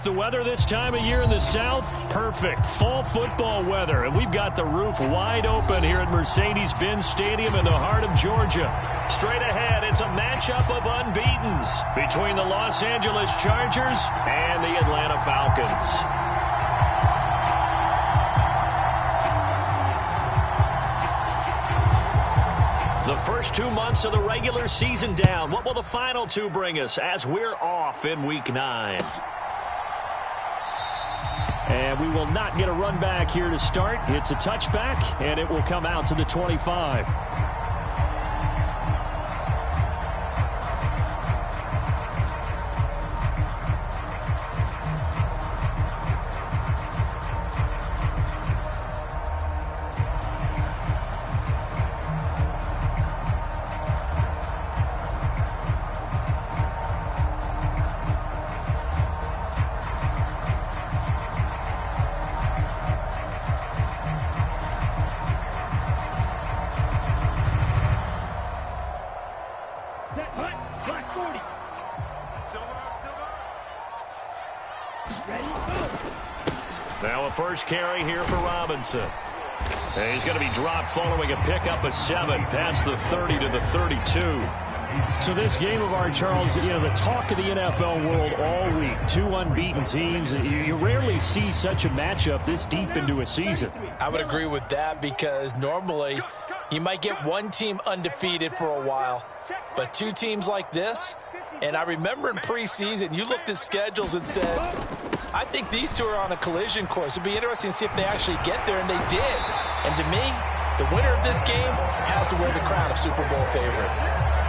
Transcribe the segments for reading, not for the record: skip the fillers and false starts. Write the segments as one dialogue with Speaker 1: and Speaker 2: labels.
Speaker 1: The weather this time of year in the South, perfect. Fall football weather. And we've got the roof wide open here at Mercedes-Benz Stadium in the heart of Georgia. Straight ahead, it's a matchup of unbeatens between the Los Angeles Chargers and the Atlanta Falcons. The first 2 months of the regular season down. What will the final two bring us as we're off in Week 9? And we will not get a run back here to start. It's a touchback, and it will come out to the 25. Now a first carry here for Robinson. And he's going to be dropped following a pickup of 7 past the 30 to the 32. So this game of ours, Charles, the talk of the NFL world all week. 2 unbeaten teams. You rarely see such a matchup this deep into a season.
Speaker 2: I would agree with that because normally you might get one team undefeated for a while. But 2 teams like this, and I remember in preseason you looked at schedules and said, I think these 2 are on a collision course. It'd be interesting to see if they actually get there, and they did. And to me, the winner of this game has to wear the crown of Super Bowl favorite.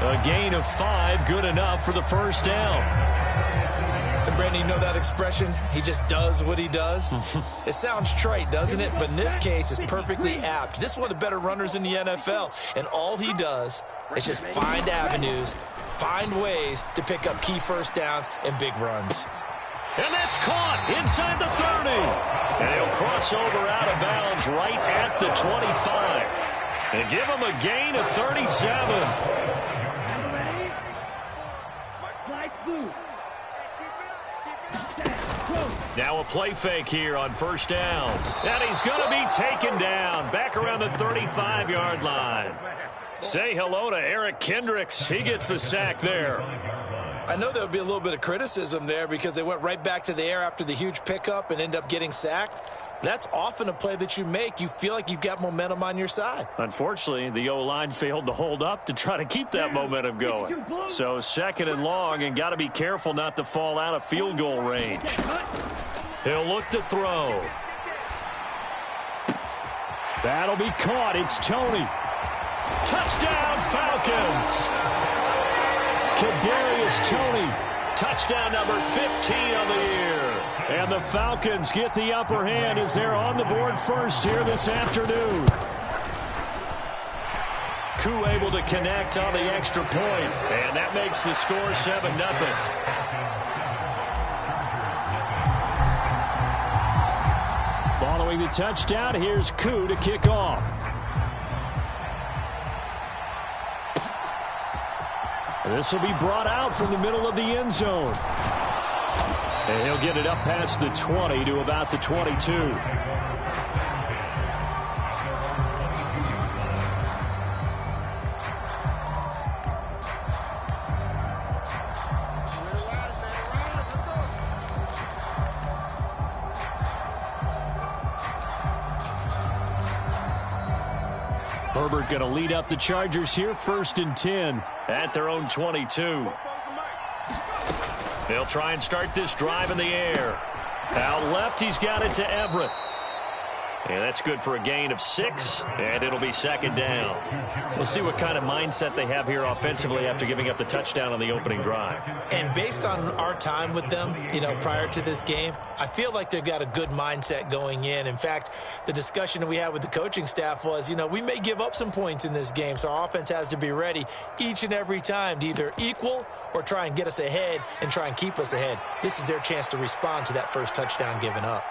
Speaker 1: A gain of 5, good enough for the first down.
Speaker 2: And Brandon, you know that expression? He just does what he does. It sounds trite, doesn't it? But in this case, it's perfectly apt. This is one of the better runners in the NFL, and all he does is just find avenues, find ways to pick up key first downs and big runs.
Speaker 1: And that's caught inside the 30. And he'll cross over out of bounds right at the 25. And give him a gain of 37. Now a play fake here on first down. And he's going to be taken down back around the 35-yard line. Say hello to Eric Kendricks. He gets the sack there.
Speaker 2: I know there'll be a little bit of criticism there because they went right back to the air after the huge pickup and ended up getting sacked. That's often a play that you make. You feel like you've got momentum on your side.
Speaker 1: Unfortunately, the O-line failed to hold up to try to keep that momentum going. So 2nd and long, and got to be careful not to fall out of field goal range. He'll look to throw. That'll be caught. It's Tony. Touchdown, Falcons! Kadarius Toney, touchdown number 15 on the year. And the Falcons get the upper hand as they're on the board first here this afternoon. Koo able to connect on the extra point, and that makes the score 7-0. Following the touchdown, here's Koo to kick off. This will be brought out from the middle of the end zone. And he'll get it up past the 20 to about the 22. Herbert going to lead up the Chargers here, 1st and 10 at their own 22. They'll try and start this drive in the air. Out left, he's got it to Everett. And that's good for a gain of 6, and it'll be 2nd down. We'll see what kind of mindset they have here offensively after giving up the touchdown on the opening drive.
Speaker 2: And based on our time with them, prior to this game, I feel like they've got a good mindset going in. In fact, the discussion that we had with the coaching staff was, we may give up some points in this game, so our offense has to be ready each and every time to either equal or try and get us ahead and try and keep us ahead. This is their chance to respond to that first touchdown given up.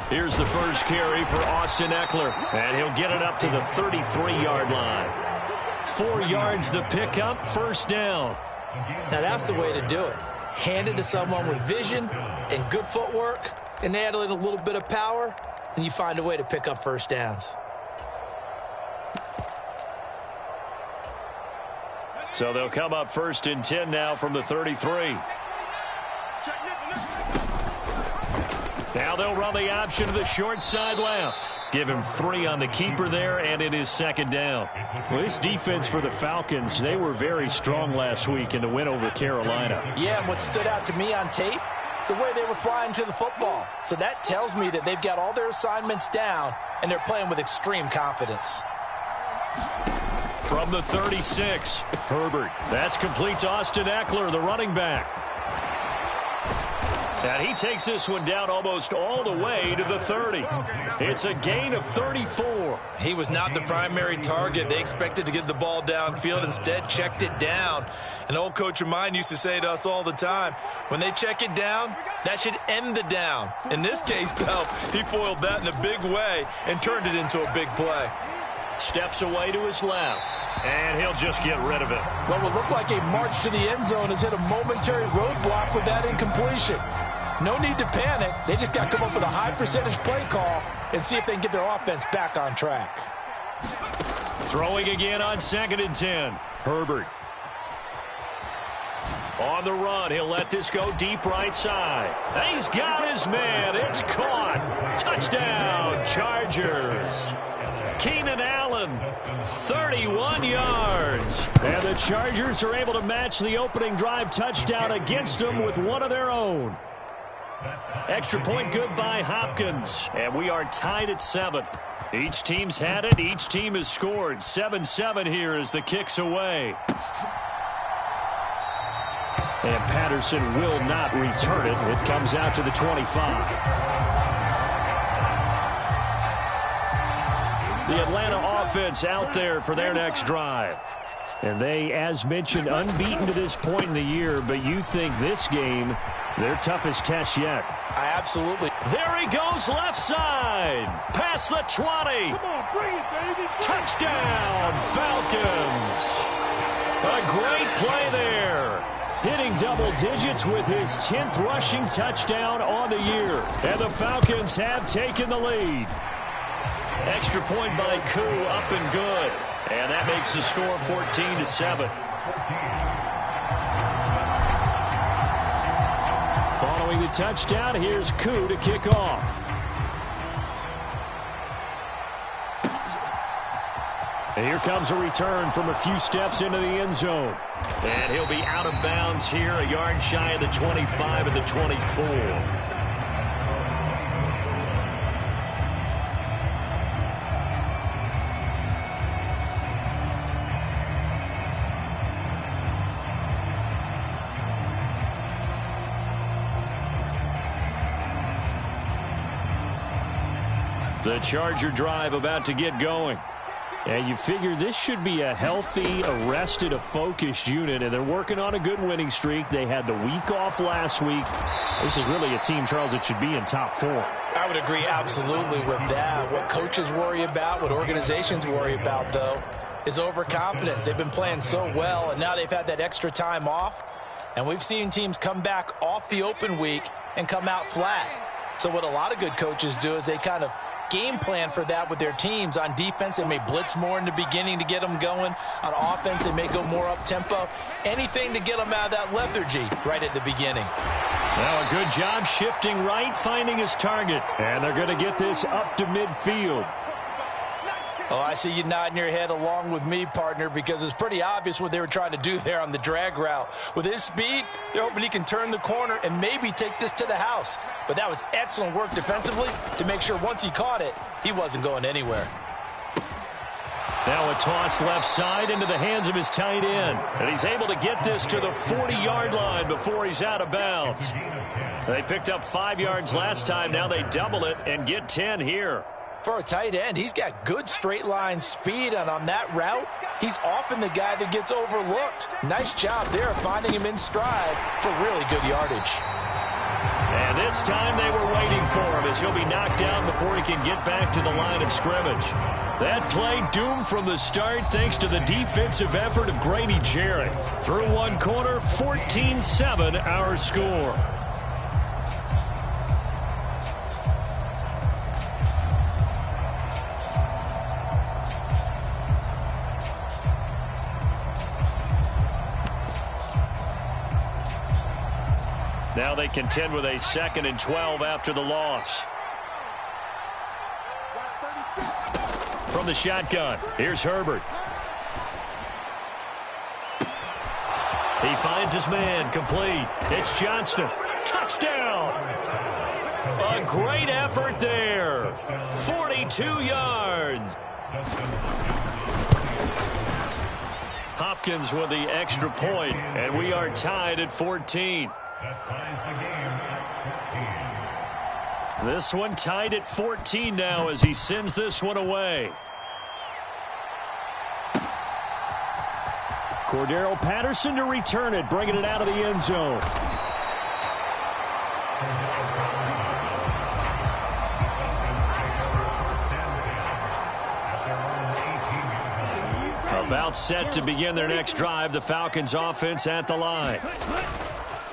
Speaker 1: Here's the first carry for Austin Eckler, and he'll get it up to the 33-yard line. 4 yards the pickup, first down.
Speaker 2: Now that's the way to do it. hand it to someone with vision and good footwork, and add in a little bit of power, and you find a way to pick up first downs.
Speaker 1: So they'll come up 1st and 10 now from the 33. Now they'll run the option to the short side left. Give him 3 on the keeper there, and it is 2nd down.
Speaker 3: Well, this defense for the Falcons, they were very strong last week in the win over Carolina.
Speaker 2: Yeah, and what stood out to me on tape, the way they were flying to the football. So that tells me that they've got all their assignments down, and they're playing with extreme confidence.
Speaker 1: From the 36, Herbert. That's complete to Austin Eckler, the running back. And he takes this one down almost all the way to the 30. It's a gain of 34.
Speaker 2: He was not the primary target. They expected to get the ball downfield. Instead, checked it down. An old coach of mine used to say to us all the time, when they check it down, that should end the down. In this case, though, he foiled that in a big way and turned it into a big play.
Speaker 1: Steps away to his left, and he'll just get rid of it.
Speaker 2: What would look like a march to the end zone has hit a momentary roadblock with that incompletion. No need to panic. They just got to come up with a high percentage play call and see if they can get their offense back on track.
Speaker 1: Throwing again on 2nd and 10. Herbert. On the run, he'll let this go deep right side. He's got his man. It's caught. Touchdown, Chargers. Keenan Allen, 31 yards. And the Chargers are able to match the opening drive touchdown against them with one of their own. Extra point good by Hopkins. And we are tied at 7. Each team's had it. Each team has scored. 7-7 here as the kick's away. And Patterson will not return it. It comes out to the 25. The Atlanta offense out there for their next drive. And they, as mentioned, unbeaten to this point in the year, but you think this game, their toughest test yet.
Speaker 2: Absolutely.
Speaker 1: There he goes, left side. Past the 20.
Speaker 4: Come on, bring it, baby.
Speaker 1: Touchdown, Falcons. A great play there. Hitting double digits with his 10th rushing touchdown on the year. And the Falcons have taken the lead. Extra point by Koo, up and good. And that makes the score 14-7. Following the touchdown, here's Koo to kick off. And here comes a return from a few steps into the end zone. And he'll be out of bounds here, a yard shy of the 25 and the 24. The Charger drive about to get going. And you figure this should be a healthy, arrested, a focused unit, and they're working on a good winning streak. They had the week off last week. This is really a team, Charles, that should be in top 4.
Speaker 2: I would agree absolutely with that. What coaches worry about, what organizations worry about, though, is overconfidence. They've been playing so well, and now they've had that extra time off. And we've seen teams come back off the open week and come out flat. So what a lot of good coaches do is they kind of game plan for that with their teams. On defense, they may blitz more in the beginning to get them going. On offense, they may go more up-tempo. Anything to get them out of that lethargy right at the beginning.
Speaker 1: Now a good job shifting right, finding his target. And they're going to get this up to midfield.
Speaker 2: Oh, I see you nodding your head along with me, partner, because it's pretty obvious what they were trying to do there on the drag route. With his speed, they're hoping he can turn the corner and maybe take this to the house. But that was excellent work defensively to make sure once he caught it, he wasn't going anywhere.
Speaker 1: Now a toss left side into the hands of his tight end. And he's able to get this to the 40-yard line before he's out of bounds. They picked up 5 yards last time. Now they double it and get 10 here.
Speaker 2: For a tight end, he's got good straight line speed, and on that route, he's often the guy that gets overlooked. Nice job there finding him in stride for really good yardage.
Speaker 1: And this time they were waiting for him as he'll be knocked down before he can get back to the line of scrimmage. That play doomed from the start thanks to the defensive effort of Grady Jarrett. Through one quarter, 14-7 our score. Now they contend with a 2nd and 12 after the loss. From the shotgun, here's Herbert. He finds his man, complete. It's Johnston. Touchdown! A great effort there. 42 yards. Hopkins with the extra point, and we are tied at 14. This one tied at 14 now as he sends this one away.
Speaker 3: Cordero Patterson to return it, bringing it out of the end zone.
Speaker 1: About set to begin their next drive, the Falcons offense at the line.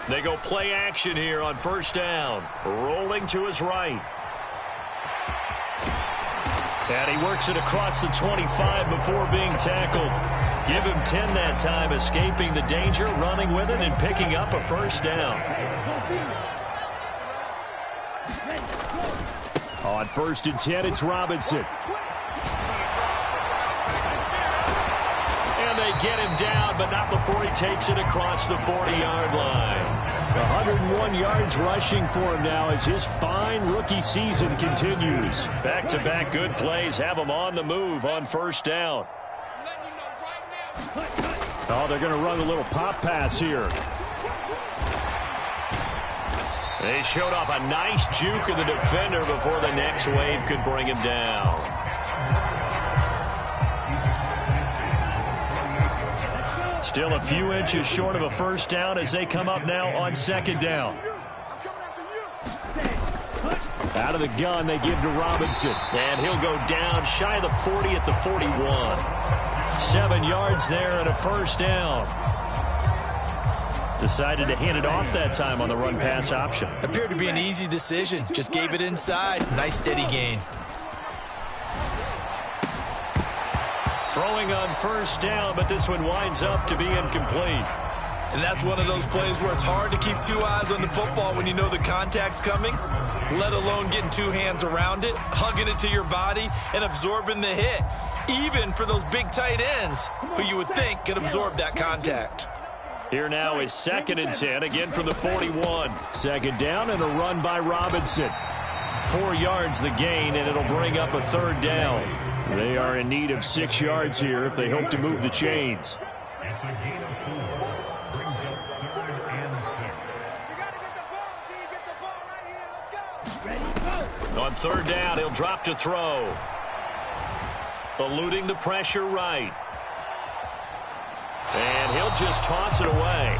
Speaker 1: They go play action here on first down. Rolling to his right. And he works it across the 25 before being tackled. Give him 10 that time, escaping the danger, running with it, and picking up a first down.
Speaker 3: On 1st and 10, it's Robinson.
Speaker 1: And they get him down, but not before he takes it across the 40-yard line.
Speaker 3: 101 yards rushing for him now as his fine rookie season continues.
Speaker 1: Back-to-back good plays have him on the move on first down.
Speaker 3: Oh, they're going to run a little pop pass here.
Speaker 1: They showed off a nice juke of the defender before the next wave could bring him down. Still a few inches short of a first down as they come up now on 2nd down.
Speaker 3: Out of the gun, they give to Robinson.
Speaker 1: And he'll go down shy of the 40 at the 41. 7 yards there and a first down. Decided to hand it off that time on the run-pass option.
Speaker 2: Appeared to be an easy decision. Just gave it inside. Nice steady gain.
Speaker 1: Throwing on first down, but this one winds up to be incomplete.
Speaker 2: And that's one of those plays where it's hard to keep 2 eyes on the football when you know the contact's coming, let alone getting 2 hands around it, hugging it to your body, and absorbing the hit, even for those big tight ends who you would think could absorb that contact.
Speaker 1: Here now is 2nd and 10, again from the 41.
Speaker 3: 2nd down and a run by Robinson.
Speaker 1: 4 yards the gain, and it'll bring up a 3rd down.
Speaker 3: They are in need of 6 yards here if they hope to move the chains.
Speaker 1: On 3rd down, he'll drop to throw. Eluding the pressure right. And he'll just toss it away.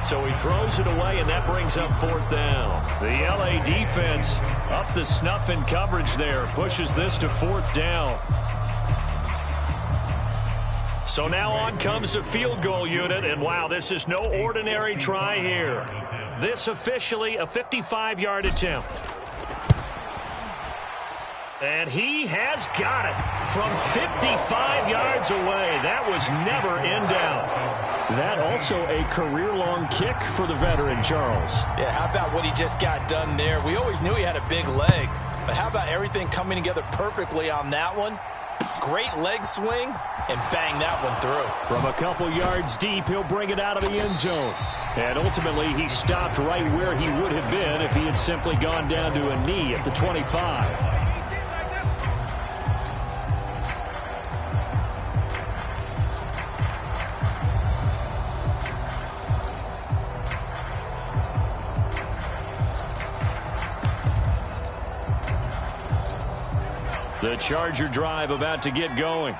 Speaker 1: So he throws it away, and that brings up 4th down. The LA defense up the snuff in coverage there. Pushes this to 4th down. So now on comes the field goal unit, and wow, this is no ordinary try here. This officially a 55-yard attempt. And he has got it from 55 yards away. That was never in doubt.
Speaker 3: That also a career-long kick for the veteran, Charles.
Speaker 2: Yeah, how about what he just got done there? We always knew he had a big leg, but how about everything coming together perfectly on that one? Great leg swing, and bang that one through.
Speaker 3: From a couple yards deep, he'll bring it out of the end zone. And ultimately, he stopped right where he would have been if he had simply gone down to a knee at the 25.
Speaker 1: The Charger drive about to get going.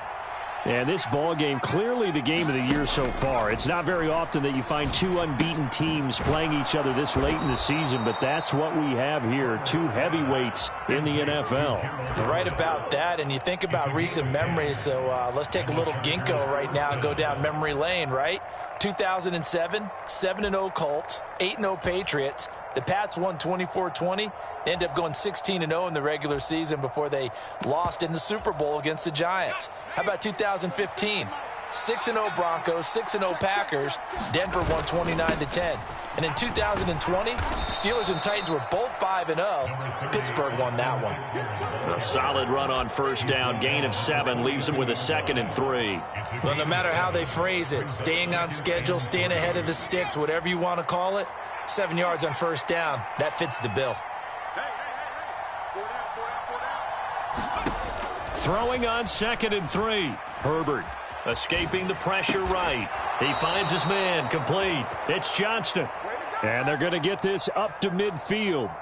Speaker 3: And this ball game, clearly the game of the year so far. It's not very often that you find two unbeaten teams playing each other this late in the season, but that's what we have here, two heavyweights in the NFL.
Speaker 2: You're right about that, and you think about recent memories, so let's take a little ginkgo right now and go down memory lane, right? 2007, 7-0 Colts, 8-0 Patriots. The Pats won 24-20. They ended up going 16-0 in the regular season before they lost in the Super Bowl against the Giants. How about 2015? 6-0 Broncos, 6-0 Packers. Denver won 29-10. And in 2020, Steelers and Titans were both 5-0. Pittsburgh won that one.
Speaker 1: A solid run on first down. Gain of 7 leaves them with a 2nd and 3.
Speaker 2: Well, no matter how they phrase it, staying on schedule, staying ahead of the sticks, whatever you want to call it, 7 yards on first down, that fits the bill.
Speaker 1: Throwing on 2nd and 3. Herbert escaping the pressure right. He finds his man, complete. It's Johnston.
Speaker 3: And they're going to get this up to midfield.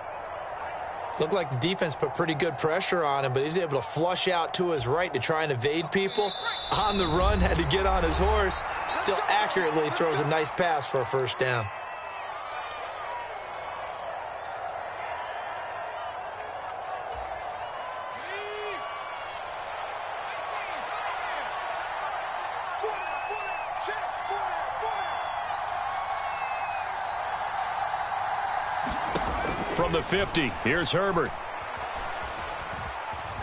Speaker 2: Looked like the defense put pretty good pressure on him, but he's able to flush out to his right to try and evade people. On the run, had to get on his horse. Still accurately throws a nice pass for a first down.
Speaker 1: From the 50, here's Herbert.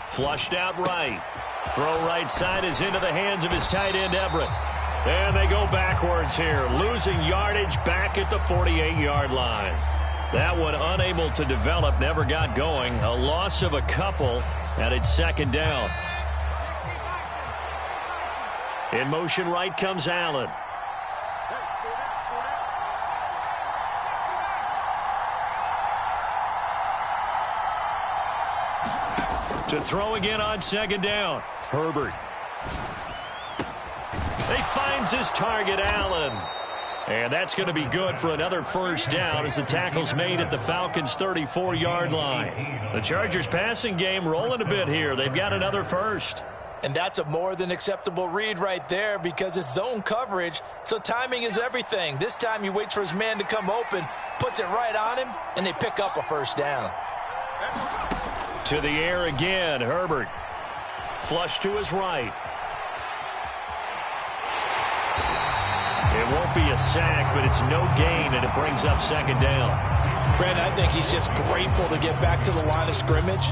Speaker 1: Flushed out right. Throw right side is into the hands of his tight end, Everett. And they go backwards here, losing yardage back at the 48-yard line. That one unable to develop, never got going. A loss of a couple, and it's 2nd down. In motion right comes Allen. To throw again on 2nd down. Herbert. He finds his target, Allen. And that's going to be good for another first down as the tackle's made at the Falcons' 34-yard line. The Chargers' passing game rolling a bit here. They've got another first.
Speaker 2: And that's a more than acceptable read right there because it's zone coverage, so timing is everything. This time he waits for his man to come open, puts it right on him, and they pick up a first down.
Speaker 1: To the air again, Herbert. Flush to his right. It won't be a sack, but it's no gain, and it brings up 2nd down.
Speaker 2: Brandon, I think he's just grateful to get back to the line of scrimmage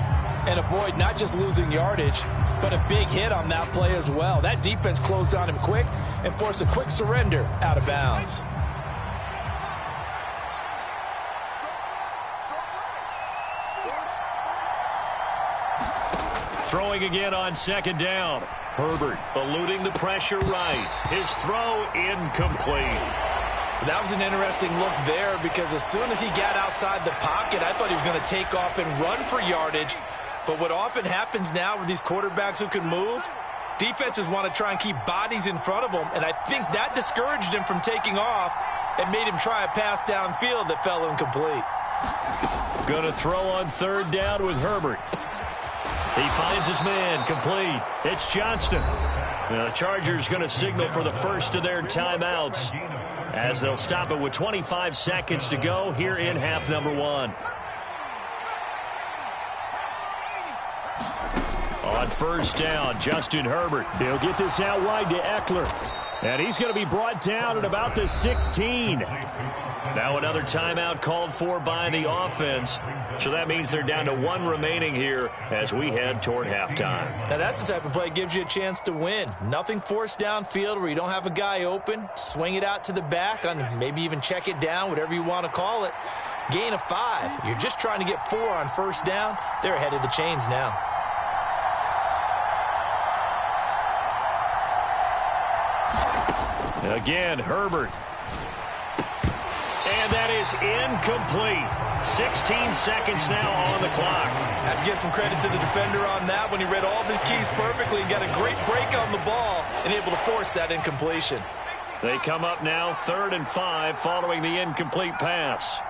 Speaker 2: and avoid not just losing yardage, but a big hit on that play as well. That defense closed on him quick and forced a quick surrender out of bounds.
Speaker 1: Throwing again on 2nd down. Herbert eluding the pressure right. His throw incomplete.
Speaker 2: That was an interesting look there because as soon as he got outside the pocket, I thought he was going to take off and run for yardage. But what often happens now with these quarterbacks who can move, defenses want to try and keep bodies in front of them, and I think that discouraged him from taking off and made him try a pass downfield that fell incomplete.
Speaker 1: Going to throw on 3rd down with Herbert. He finds his man, complete. It's Johnston. The Chargers going to signal for the first of their timeouts as they'll stop it with 25 seconds to go here in half number 1. On first down, Justin Herbert.
Speaker 3: He'll get this out wide to Eckler. And he's going to be brought down at about the 16.
Speaker 1: Now another timeout called for by the offense. So that means they're down to 1 remaining here as we head toward halftime.
Speaker 2: Now that's the type of play that gives you a chance to win. Nothing forced downfield where you don't have a guy open. Swing it out to the back, and maybe even check it down, whatever you want to call it. Gain of 5. You're just trying to get 4 on first down. They're ahead of the chains now.
Speaker 1: Again, Herbert. And that is incomplete. 16 seconds now on the clock.
Speaker 2: I have to give some credit to the defender on that when he read all of his keys perfectly and got a great break on the ball and able to force that incompletion.
Speaker 1: They come up now 3rd and 5 following the incomplete pass.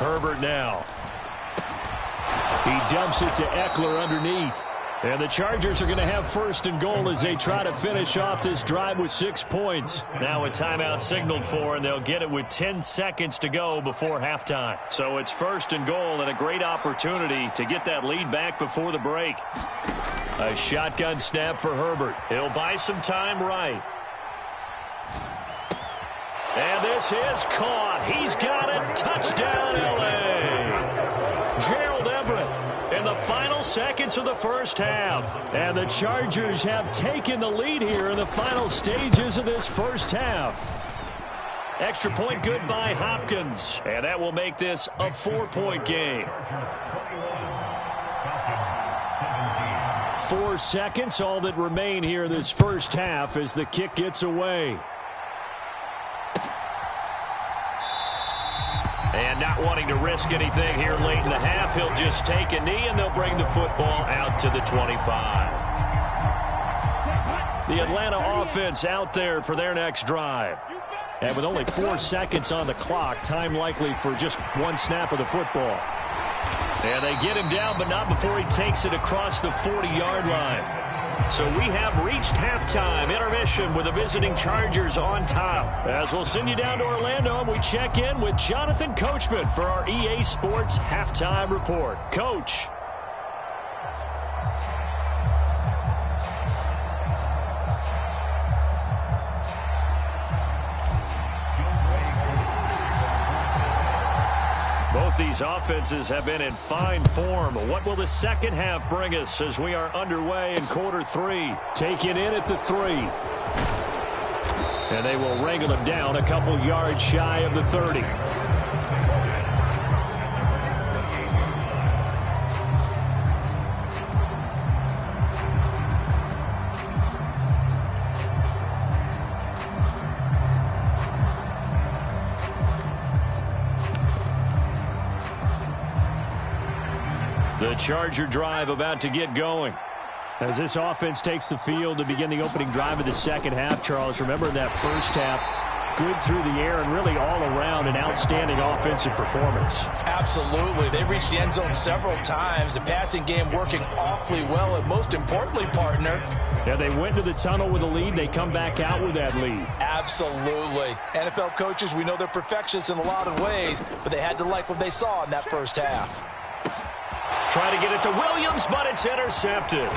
Speaker 3: Herbert now. He dumps it to Eckler underneath. And the Chargers are going to have first and goal as they try to finish off this drive with 6 points.
Speaker 1: Now a timeout signaled for, and they'll get it with 10 seconds to go before halftime. So it's first and goal and a great opportunity to get that lead back before the break. A shotgun snap for Herbert. He'll buy some time right. And this is caught. He's got it. Touchdown, L.A. Gerald Everett in the final seconds of the first half.
Speaker 3: And the Chargers have taken the lead here in the final stages of this first half.
Speaker 1: Extra point good by Hopkins. And that will make this a 4-point game.
Speaker 3: 4 seconds, all that remain here in this first half as the kick gets away.
Speaker 1: And not wanting to risk anything here late in the half, he'll just take a knee and they'll bring the football out to the 25.
Speaker 3: The Atlanta offense out there for their next drive. And with only 4 seconds on the clock, time likely for just one snap of the football.
Speaker 1: And they get him down, but not before he takes it across the 40-yard line. So we have reached halftime. Intermission with the visiting Chargers on top. As we'll send you down to Orlando, and we check in with Jonathan Coachman for our EA Sports Halftime Report. Coach. Both these offenses have been in fine form. What will the second half bring us as we are underway in quarter 3?
Speaker 3: Taken in at the 3. And they will wrangle him down a couple yards shy of the 30.
Speaker 1: The Charger drive about to get going.
Speaker 3: As this offense takes the field to begin the opening drive of the second half, Charles, remember in that first half, good through the air and really all around an outstanding offensive performance.
Speaker 2: Absolutely. They reached the end zone several times. The passing game working awfully well, and most importantly, partner.
Speaker 3: Yeah, they went to the tunnel with a lead. They come back out with that lead.
Speaker 2: Absolutely. NFL coaches, we know they're perfectionists in a lot of ways, but they had to like what they saw in that first half.
Speaker 1: Try to get it to Williams, but it's intercepted.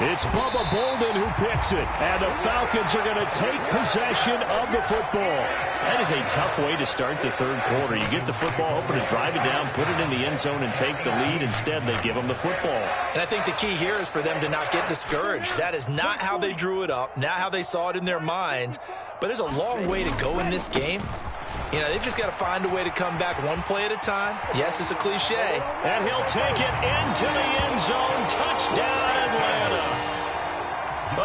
Speaker 3: It's Bubba Bolden who picks it, and the Falcons are going to take possession of the football.
Speaker 1: That is a tough way to start the third quarter. You get the football, hoping to drive it down, put it in the end zone, and take the lead. Instead, they give them the football.
Speaker 2: And I think the key here is for them to not get discouraged. That is not how they drew it up, not how they saw it in their minds. But there's a long way to go in this game. You know, they've just got to find a way to come back one play at a time. Yes, it's a cliche.
Speaker 1: And he'll take it into the end zone. Touchdown, Atlanta.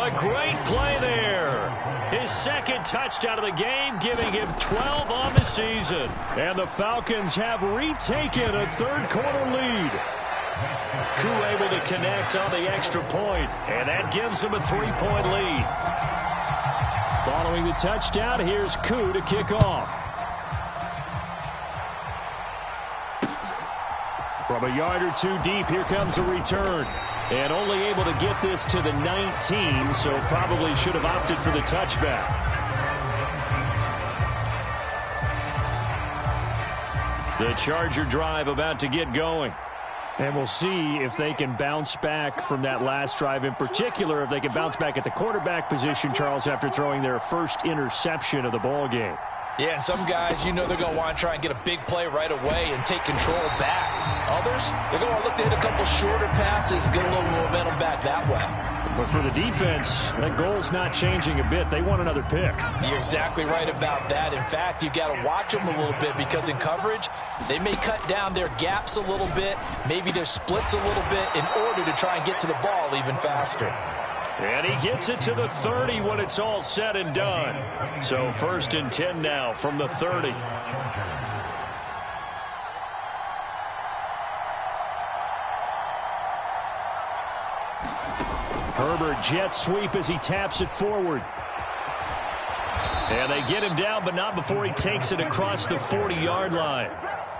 Speaker 1: A great play there. His second touchdown of the game, giving him 12 on the season.
Speaker 3: And the Falcons have retaken a third-quarter lead.
Speaker 1: Koo able to connect on the extra point, and that gives them a 3-point lead.
Speaker 3: Following the touchdown, here's Koo to kick off. From a yard or two deep, here comes the return. And only able to get this to the 19, so probably should have opted for the touchback.
Speaker 1: The Charger drive about to get going.
Speaker 3: And we'll see if they can bounce back from that last drive, in particular if they can bounce back at the quarterback position, Charles, after throwing their first interception of the ball game.
Speaker 2: Yeah, and some guys, you know they're going to want to try and get a big play right away and take control back. Others, they're going to look to hit a couple shorter passes, get a little momentum back that way.
Speaker 3: But for the defense, that goal's not changing a bit. They want another pick.
Speaker 2: You're exactly right about that. In fact, you've got to watch them a little bit because in coverage, they may cut down their gaps a little bit, maybe their splits a little bit in order to try and get to the ball even faster.
Speaker 1: And he gets it to the 30 when it's all said and done. So 1st and 10 now from the 30.
Speaker 3: Herbert jet sweep as he taps it forward.
Speaker 1: And they get him down, but not before he takes it across the 40-yard line.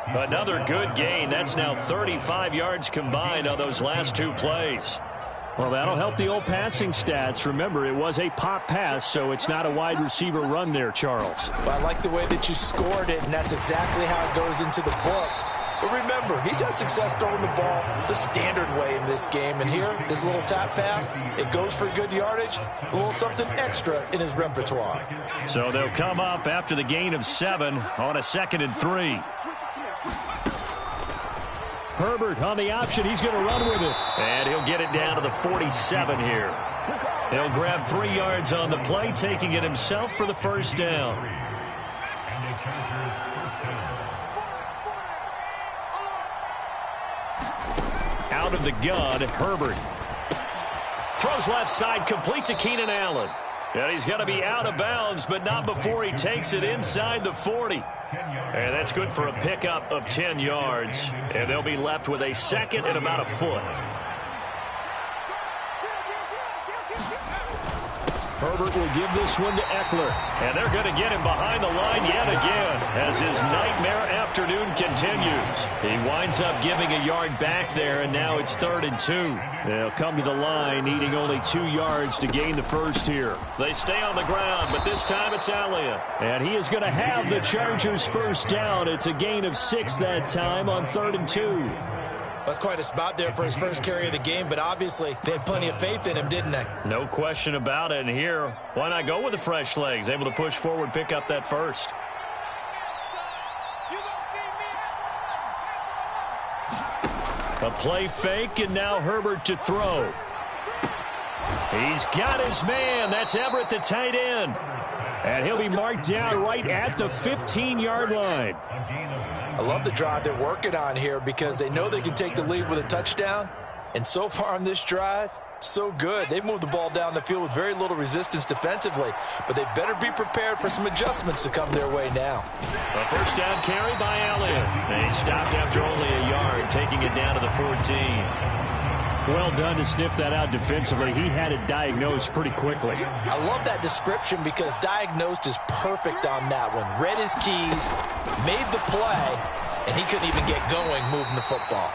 Speaker 1: Another good gain. That's now 35 yards combined on those last two plays.
Speaker 3: Well, that'll help the old passing stats. Remember, it was a pop pass, so it's not a wide receiver run there, Charles.
Speaker 2: Well, I like the way that you scored it, and that's exactly how it goes into the books. But remember, he's had success throwing the ball the standard way in this game. And here, this little tap pass, it goes for good yardage, a little something extra in his repertoire.
Speaker 1: So they'll come up after the gain of 7 on a 2nd and 3.
Speaker 3: Herbert on the option. He's going to run with it.
Speaker 1: And he'll get it down to the 47 here. He'll grab 3 yards on the play, taking it himself for the first down. Out of the gun, Herbert. Throws left side, complete to Keenan Allen. And he's going to be out of bounds, but not before he takes it inside the 40. And that's good for a pickup of 10 yards. And they'll be left with a 2nd and about a foot.
Speaker 3: Herbert will give this one to Eckler.
Speaker 1: And they're going to get him behind the line yet again as his nightmare afternoon continues. He winds up giving a yard back there, and now it's 3rd and 2.
Speaker 3: They'll come to the line, needing only 2 yards to gain the first here.
Speaker 1: They stay on the ground, but this time it's Elliott.
Speaker 3: And he is going to have the Chargers first down. It's a gain of 6 that time on 3rd and 2.
Speaker 2: That's quite a spot there for his first carry of the game, but obviously they had plenty of faith in him, didn't they?
Speaker 1: No question about it. And here, why not go with the fresh legs? Able to push forward, pick up that first. A play fake, and now Herbert to throw. He's got his man. That's Everett, the tight end.
Speaker 3: And he'll be marked down right at the 15-yard line.
Speaker 2: I love the drive they're working on here because they know they can take the lead with a touchdown. And so far on this drive, so good. They've moved the ball down the field with very little resistance defensively. But they better be prepared for some adjustments to come their way now.
Speaker 1: A first down carry by Elliott. They stopped after only a yard, taking it down to the 14.
Speaker 3: Well done to sniff that out defensively. He had it diagnosed pretty quickly.
Speaker 2: I love that description because diagnosed is perfect on that one. Read his keys, made the play, and he couldn't even get going moving the football.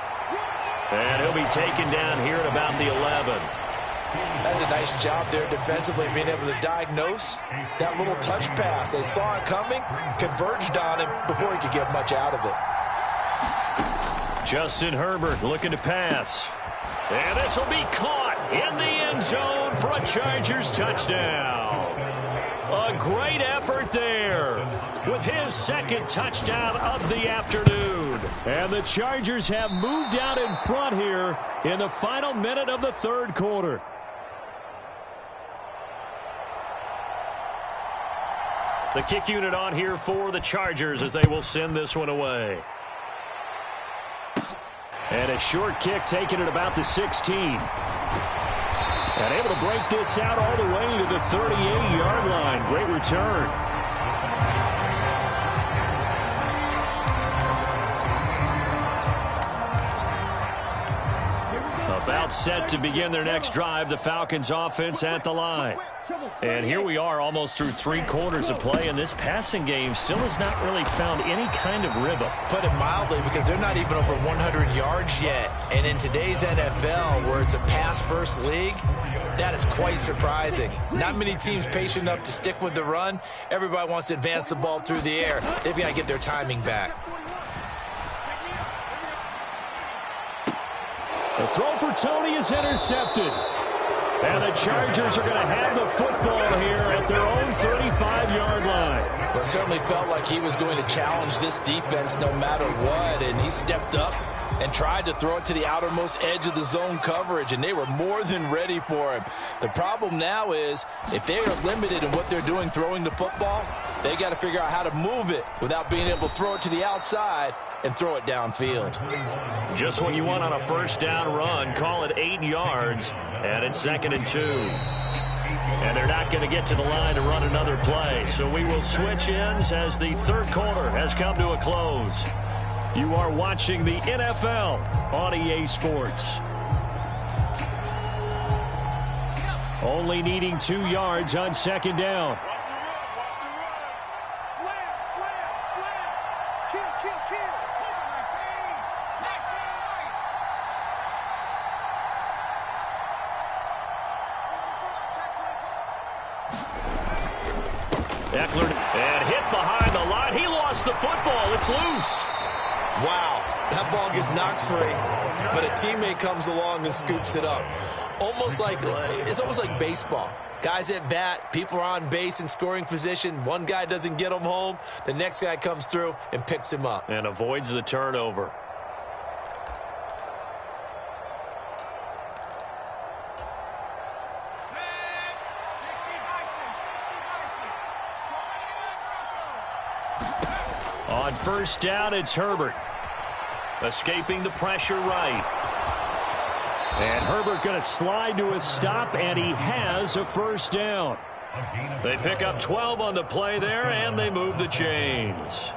Speaker 1: And he'll be taken down here at about the 11.
Speaker 2: That's a nice job there defensively, being able to diagnose that little touch pass. They saw it coming, converged on him before he could get much out of it.
Speaker 1: Justin Herbert looking to pass. And this will be caught in the end zone for a Chargers touchdown. A great effort there with his 2nd touchdown of the afternoon.
Speaker 3: And the Chargers have moved out in front here in the final minute of the 3rd quarter.
Speaker 1: The kick unit on here for the Chargers as they will send this one away.
Speaker 3: And a short kick taken at about the 16. And able to break this out all the way to the 38-yard line. Great return.
Speaker 1: About set to begin their next drive, the Falcons offense at the line. And here we are almost through 3 quarters of play, and this passing game still has not really found any kind of rhythm.
Speaker 2: Put it mildly, because they're not even over 100 yards yet. And in today's NFL, where it's a pass-first league, that is quite surprising. Not many teams patient enough to stick with the run. Everybody wants to advance the ball through the air. They've got to get their timing back.
Speaker 3: The throw for Tony is intercepted. And the Chargers are going to have the football here at their own 35-yard line.
Speaker 2: Well, it certainly felt like he was going to challenge this defense no matter what, and he stepped up and tried to throw it to the outermost edge of the zone coverage, and they were more than ready for him. The problem now is if they are limited in what they're doing throwing the football, they got to figure out how to move it without being able to throw it to the outside and throw it downfield.
Speaker 1: Just what you want on a first down run. Call it 8 yards, and it's 2nd and 2. And they're not going to get to the line to run another play. So we will switch ends as the 3rd quarter has come to a close. You are watching the NFL on EA Sports.
Speaker 3: Only needing 2 yards on 2nd down.
Speaker 1: Eckler, and hit behind the line. He lost the football. It's loose.
Speaker 2: Wow, that ball gets knocked free, but a teammate comes along and scoops it up. It's almost like baseball. Guys at bat, people are on base in scoring position. One guy doesn't get him home. The next guy comes through and picks him up.
Speaker 1: And avoids the turnover. On first down, it's Herbert. Escaping the pressure right.
Speaker 3: And Herbert going to slide to a stop, and he has a first down.
Speaker 1: They pick up 12 on the play there, and they move the chains.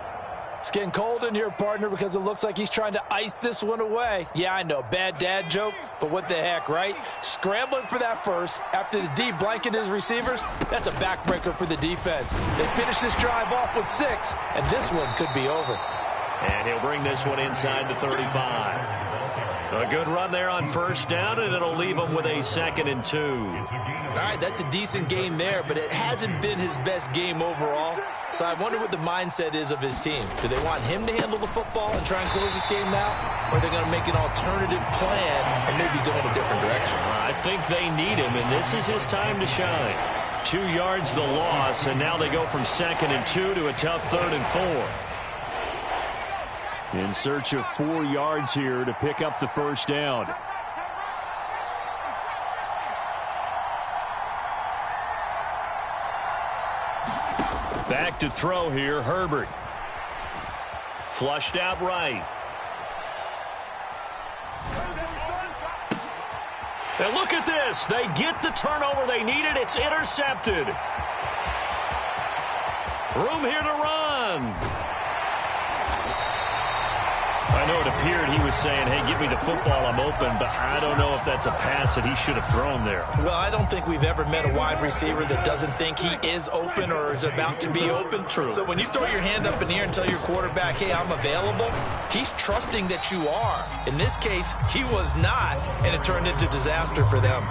Speaker 2: It's getting cold in here, partner, because it looks like he's trying to ice this one away. Yeah, I know, bad dad joke, but what the heck, right? Scrambling for that first after the D blanket his receivers, that's a backbreaker for the defense. They finish this drive off with 6, and this one could be over.
Speaker 1: And he'll bring this one inside the 35. A good run there on first down, and it'll leave him with a 2nd and 2.
Speaker 2: All right, that's a decent game there, but it hasn't been his best game overall. So I wonder what the mindset is of his team. Do they want him to handle the football and try and close this game out? Or are they going to make an alternative plan and maybe go in a different direction?
Speaker 1: I think they need him, and this is his time to shine. 2 yards the loss, and now they go from 2nd and 2 to a tough 3rd and 4.
Speaker 3: In search of 4 yards here to pick up the first down.
Speaker 1: Back to throw here, Herbert. Flushed out right. And look at this. They get the turnover they needed. It's intercepted. Room here to run. I know it appeared he was saying, hey, give me the football, I'm open, but I don't know if that's a pass that he should have thrown there.
Speaker 2: Well, I don't think we've ever met a wide receiver that doesn't think he is open or is about to be open.
Speaker 1: True.
Speaker 2: So when you throw your hand up in the air and tell your quarterback, hey, I'm available, he's trusting that you are. In this case, he was not, and it turned into disaster for them.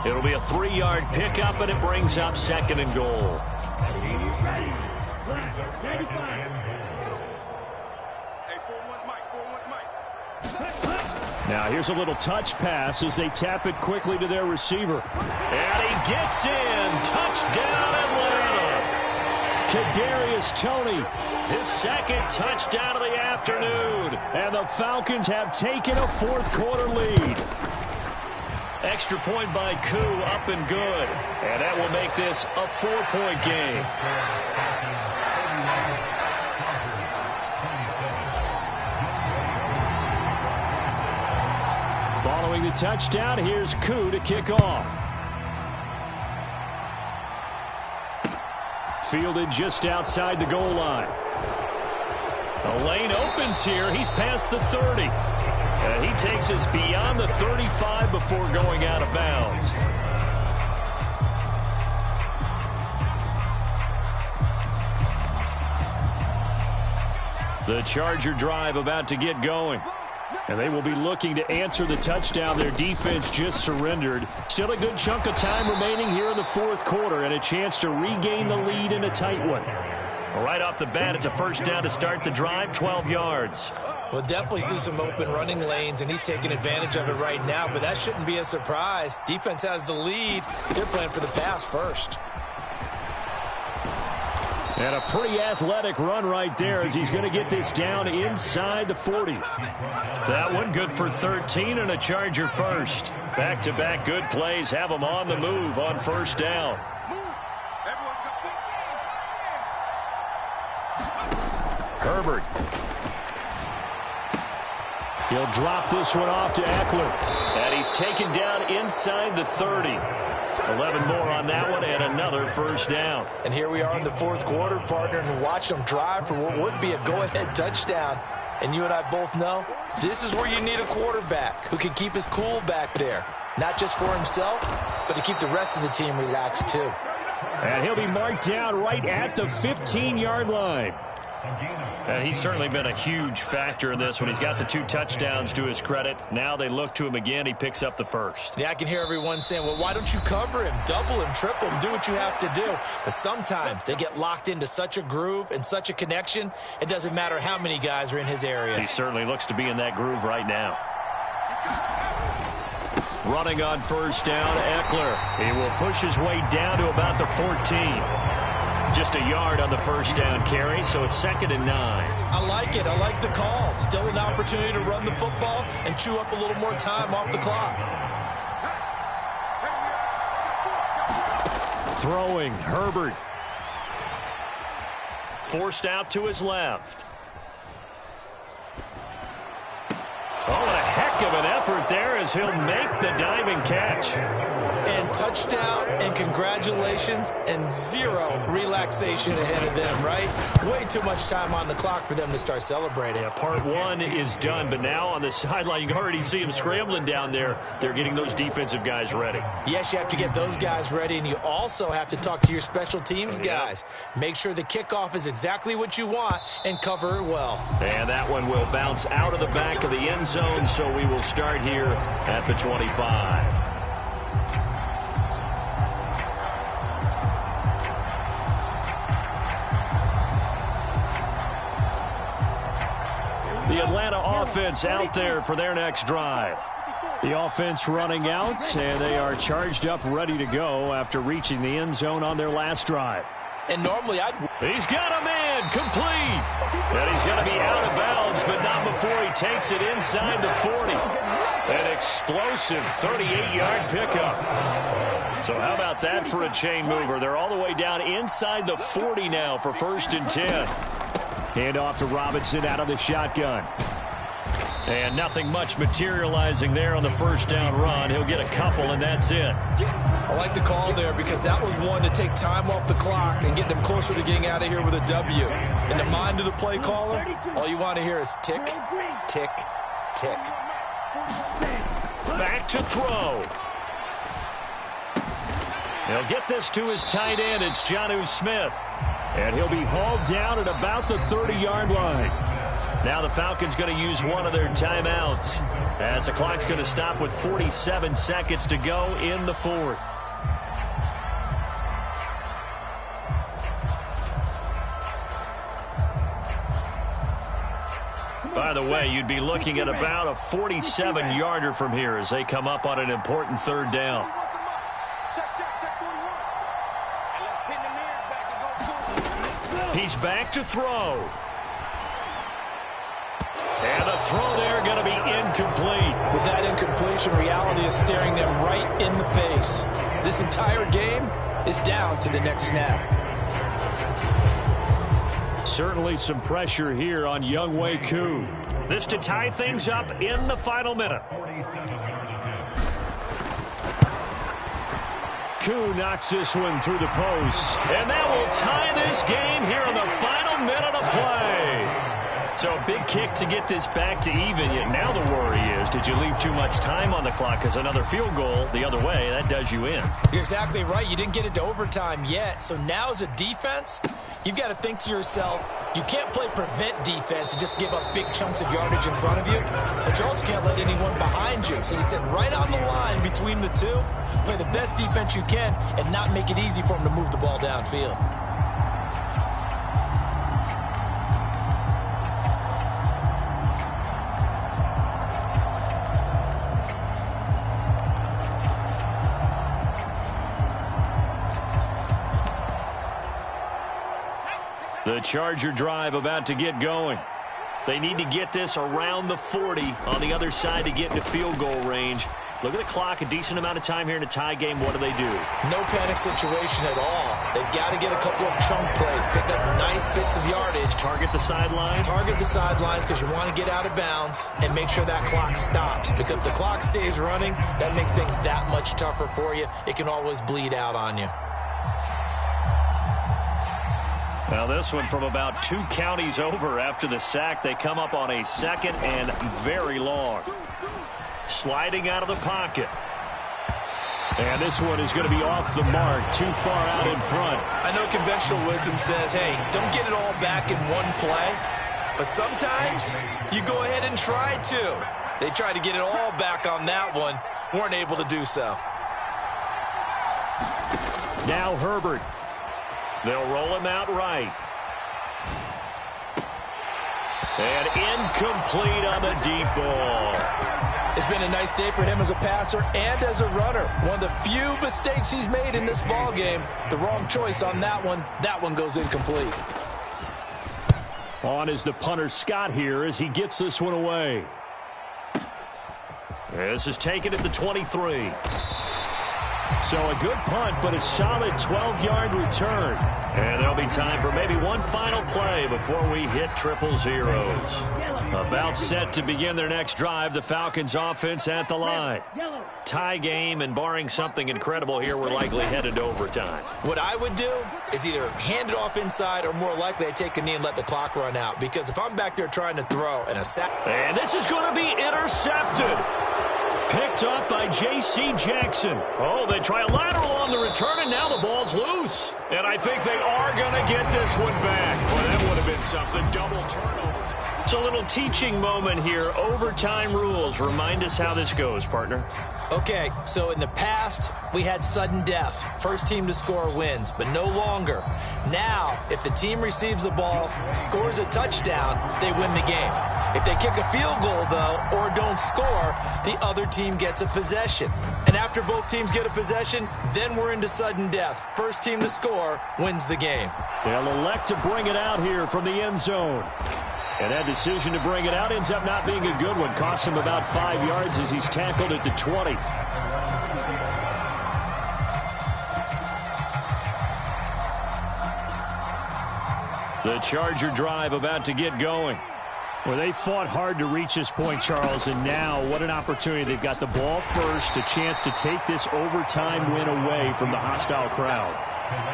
Speaker 1: It'll be a 3-yard pickup, and it brings up 2nd and goal.
Speaker 3: Now here's a little touch pass as they tap it quickly to their receiver.
Speaker 1: And he gets in. Touchdown, Atlanta.
Speaker 3: Kadarius Toney.
Speaker 1: His 2nd touchdown of the afternoon.
Speaker 3: And the Falcons have taken a 4th quarter lead.
Speaker 1: Extra point by Koo, up and good. And that will make this a 4-point game.
Speaker 3: Following the touchdown, here's Koo to kick off. Fielded just outside the goal line.
Speaker 1: The lane opens here. He's past the 30. And he takes us beyond the 35 before going out of bounds. The Charger drive about to get going.
Speaker 3: And they will be looking to answer the touchdown their defense just surrendered. Still a good chunk of time remaining here in the 4th quarter and a chance to regain the lead in a tight one.
Speaker 1: Right off the bat, it's a first down to start the drive, 12 yards.
Speaker 2: We'll definitely see some open running lanes, and he's taking advantage of it right now, but that shouldn't be a surprise. Defense has the lead. They're playing for the pass first.
Speaker 3: And a pretty athletic run right there as he's going to get this down inside the 40.
Speaker 1: That one good for 13 and a Charger first. Back-to-back good plays have them on the move on first down. Herbert.
Speaker 3: He'll drop this one off to Eckler.
Speaker 1: And he's taken down inside the 30. 11 more on that one and another first down.
Speaker 2: And here we are in the 4th quarter, partner, and watch them drive for what would be a go-ahead touchdown. And you and I both know this is where you need a quarterback who can keep his cool back there. Not just for himself, but to keep the rest of the team relaxed too.
Speaker 3: And he'll be marked down right at the 15-yard line.
Speaker 1: And he's certainly been a huge factor in this when he's got the 2 touchdowns to his credit. Now they look to him again. He picks up the first.
Speaker 2: Yeah, I can hear everyone saying, well, why don't you cover him, double him, triple him, do what you have to do. But sometimes they get locked into such a groove and such a connection, it doesn't matter how many guys are in his area.
Speaker 1: He certainly looks to be in that groove right now. Running on first down, Eckler. He will push his way down to about the 14. Just a yard on the first down carry, so it's 2nd and 9.
Speaker 2: I like it. I like the call. Still an opportunity to run the football and chew up a little more time off the clock.
Speaker 3: Throwing, Herbert.
Speaker 1: Forced out to his left. Oh, what a heck of an effort there as he'll make the diving catch.
Speaker 2: And touchdown and congratulations and 0 relaxation ahead of them, right? Way too much time on the clock for them to start celebrating.
Speaker 1: Yeah, part 1 is done, but now on the sideline, you can already see him scrambling down there. They're getting those defensive guys ready.
Speaker 2: Yes, you have to get those guys ready, and you also have to talk to your special teams guys. Make sure the kickoff is exactly what you want and cover it well.
Speaker 1: And that one will bounce out of the back of the end zone, so we will start here at the 25. The Atlanta offense out there for their next drive.
Speaker 3: The offense running out, and they are charged up, ready to go after reaching the end zone on their last drive.
Speaker 2: And normally
Speaker 1: He's got a man, complete. And he's going to be out of bounds, but not before he takes it inside the 40. An explosive 38-yard pickup. So how about that for a chain mover? They're all the way down inside the 40 now for 1st and 10.
Speaker 3: Hand off to Robinson out of the shotgun.
Speaker 1: And nothing much materializing there on the first down run. He'll get a couple, and that's it.
Speaker 2: I like the call there because that was one to take time off the clock and get them closer to getting out of here with a W. In the mind of the play caller, all you want to hear is tick, tick, tick.
Speaker 1: Back to throw. He'll get this to his tight end. It's Jonnu Smith.
Speaker 3: And he'll be hauled down at about the 30-yard line.
Speaker 1: Now the Falcons going to use one of their timeouts as the clock's going to stop with 47 seconds to go in the 4th. By the way, you'd be looking at about a 47-yarder from here as they come up on an important 3rd down. He's back to throw. And the throw there going to be incomplete.
Speaker 2: With that incompletion, reality is staring them right in the face. This entire game is down to the next snap.
Speaker 3: Certainly some pressure here on Younghoe Koo.
Speaker 1: This to tie things up in the final minute.
Speaker 3: Koo knocks this one through the post.
Speaker 1: And that will tie this game here in the final minute of play. So a big kick to get this back to even, yet now the worry is, did you leave too much time on the clock? Because another field goal the other way, that does you in.
Speaker 2: You're exactly right. You didn't get it to overtime yet. So now as a defense, you've got to think to yourself, you can't play prevent defense and just give up big chunks of yardage in front of you. But you also can't let anyone behind you. So you sit right on the line between the two, play the best defense you can, and not make it easy for them to move the ball downfield.
Speaker 1: The Charger drive about to get going. They need to get this around the 40 on the other side to get into field goal range. Look at the clock, a decent amount of time here in a tie game. What do they do?
Speaker 2: No panic situation at all. They've got to get a couple of chunk plays, pick up nice bits of yardage.
Speaker 1: Target the sidelines?
Speaker 2: Target the sidelines because you want to get out of bounds and make sure that clock stops. Because if the clock stays running, that makes things that much tougher for you. It can always bleed out on you.
Speaker 1: Now this one from about 2 counties over after the sack. They come up on a 2nd and very long. Sliding out of the pocket.
Speaker 3: And this one is going to be off the mark, too far out in front.
Speaker 2: I know conventional wisdom says, hey, don't get it all back in one play. But sometimes you go ahead and try to. They tried to get it all back on that one. Weren't able to do so.
Speaker 3: Now Herbert.
Speaker 1: They'll roll him out right. And incomplete on the deep ball.
Speaker 2: It's been a nice day for him as a passer and as a runner. One of the few mistakes he's made in this ball game. The wrong choice on that one. That one goes incomplete.
Speaker 3: On is the punter Scott here as he gets this one away.
Speaker 1: This is taken at the 23.
Speaker 3: So a good punt, but a solid 12-yard return.
Speaker 1: And there'll be time for maybe one final play before we hit triple zeros. About set to begin their next drive, the Falcons offense at the line. Tie game, and barring something incredible here, we're likely headed to overtime.
Speaker 2: What I would do is either hand it off inside or more likely I take a knee and let the clock run out. Because if I'm back there trying to throw and a sack.
Speaker 1: And this is going to be intercepted. Picked up by J.C. Jackson. Oh, they try a lateral on the return, and now the ball's loose. And I think they are going to get this one back. Well, that would have been something. Double turnover. It's a little teaching moment here. Overtime rules. Remind us how this goes, partner.
Speaker 2: Okay, so in the past, we had sudden death. First team to score wins, but no longer. Now, if the team receives the ball, scores a touchdown, they win the game. If they kick a field goal, though, or don't score, the other team gets a possession. And after both teams get a possession, then we're into sudden death. First team to score wins the game.
Speaker 3: They'll elect to bring it out here from the end zone. And that decision to bring it out ends up not being a good one. Costs him about 5 yards as he's tackled at the 20. The Charger drive about to get going. Well, they fought hard to reach this point, Charles, and now what an opportunity. They've got the ball first, a chance to take this overtime win away from the hostile crowd.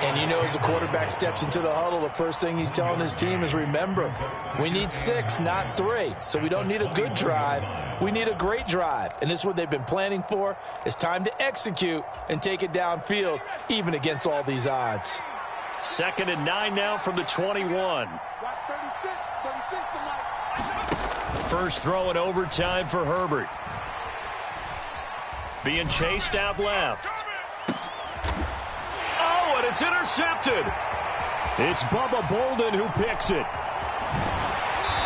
Speaker 2: And you know, as the quarterback steps into the huddle, the first thing he's telling his team is, remember, we need 6, not 3. So we don't need a good drive. We need a great drive. And this is what they've been planning for. It's time to execute and take it downfield, even against all these odds.
Speaker 1: 2nd and 9 now from the 21. First throw in overtime for Herbert. Being chased out left. Oh, and it's intercepted.
Speaker 3: It's Bubba Bolden who picks it.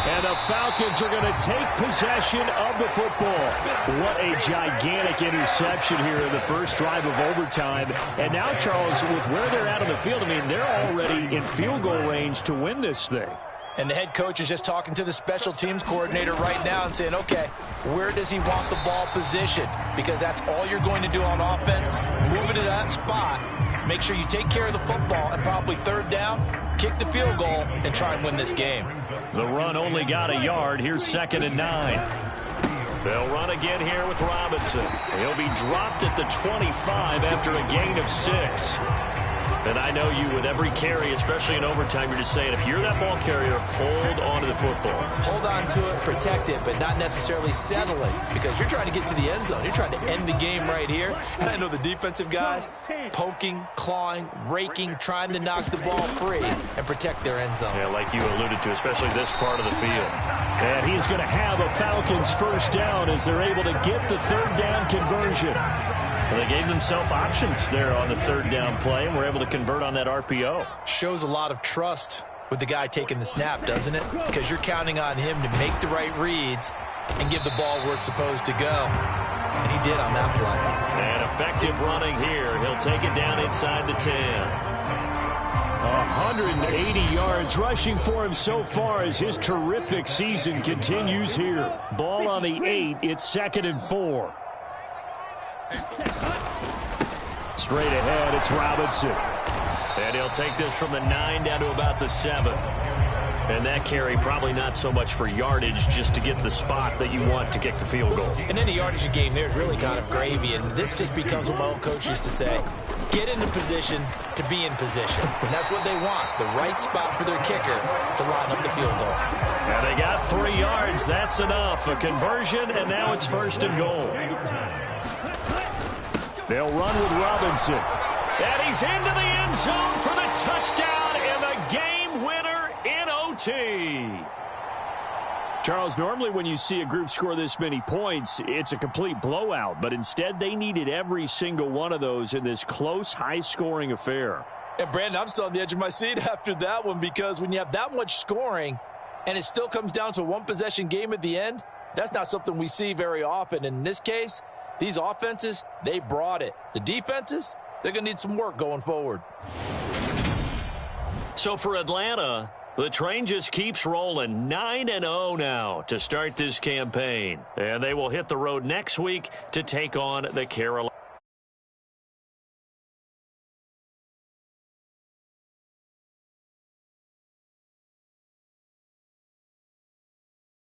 Speaker 3: And the Falcons are going to take possession of the football. What a gigantic interception here in the first drive of overtime. And now, Charles, with where they're at on the field, I mean, they're already in field goal range to win this thing.
Speaker 2: And the head coach is just talking to the special teams coordinator right now and saying, okay, where does he want the ball positioned? Because that's all you're going to do on offense. Move it to that spot. Make sure you take care of the football, and probably 3rd down, kick the field goal, and try and win this game.
Speaker 1: The run only got a yard. Here's 2nd and 9. They'll run again here with Robinson. He'll be dropped at the 25 after a gain of 6. And I know you, with every carry, especially in overtime, you're just saying, if you're that ball carrier, hold on to the football.
Speaker 2: Hold on to it, protect it, but not necessarily settle it, because you're trying to get to the end zone. You're trying to end the game right here. And I know the defensive guys poking, clawing, raking, trying to knock the ball free and protect their end zone.
Speaker 1: Yeah, like you alluded to, especially this part of the field.
Speaker 3: And he's going to have a Falcons first down as they're able to get the 3rd down conversion.
Speaker 1: Well, they gave themselves options there on the 3rd down play, and were able to convert on that RPO.
Speaker 2: Shows a lot of trust with the guy taking the snap, doesn't it? Because you're counting on him to make the right reads and give the ball where it's supposed to go. And he did on that play.
Speaker 1: And effective running here. He'll take it down inside the 10.
Speaker 3: 180 yards rushing for him so far as his terrific season continues here. Ball on the 8. It's 2nd and 4. Straight ahead, it's Robinson.
Speaker 1: And he'll take this from the 9 down to about the 7. And that carry probably not so much for yardage, just to get the spot that you want to kick the field goal.
Speaker 2: And any yardage game there is really kind of gravy, and this just becomes what my old coach used to say. Get into position to be in position. And that's what they want, the right spot for their kicker to line up the field goal.
Speaker 1: And they got 3 yards. That's enough. A conversion, and now it's 1st and goal.
Speaker 3: They'll run with Robinson. And he's into the end zone for the touchdown and the game winner in OT. Charles, normally when you see a group score this many points, it's a complete blowout. But instead, they needed every single one of those in this close, high-scoring affair.
Speaker 2: And, Brandon, I'm still on the edge of my seat after that one because when you have that much scoring and it still comes down to a one-possession game at the end, that's not something we see very often. In this case, these offenses, they brought it. The defenses, they're going to need some work going forward.
Speaker 3: So for Atlanta, the train just keeps rolling 9-0 now to start this campaign. And they will hit the road next week to take on the Carolina.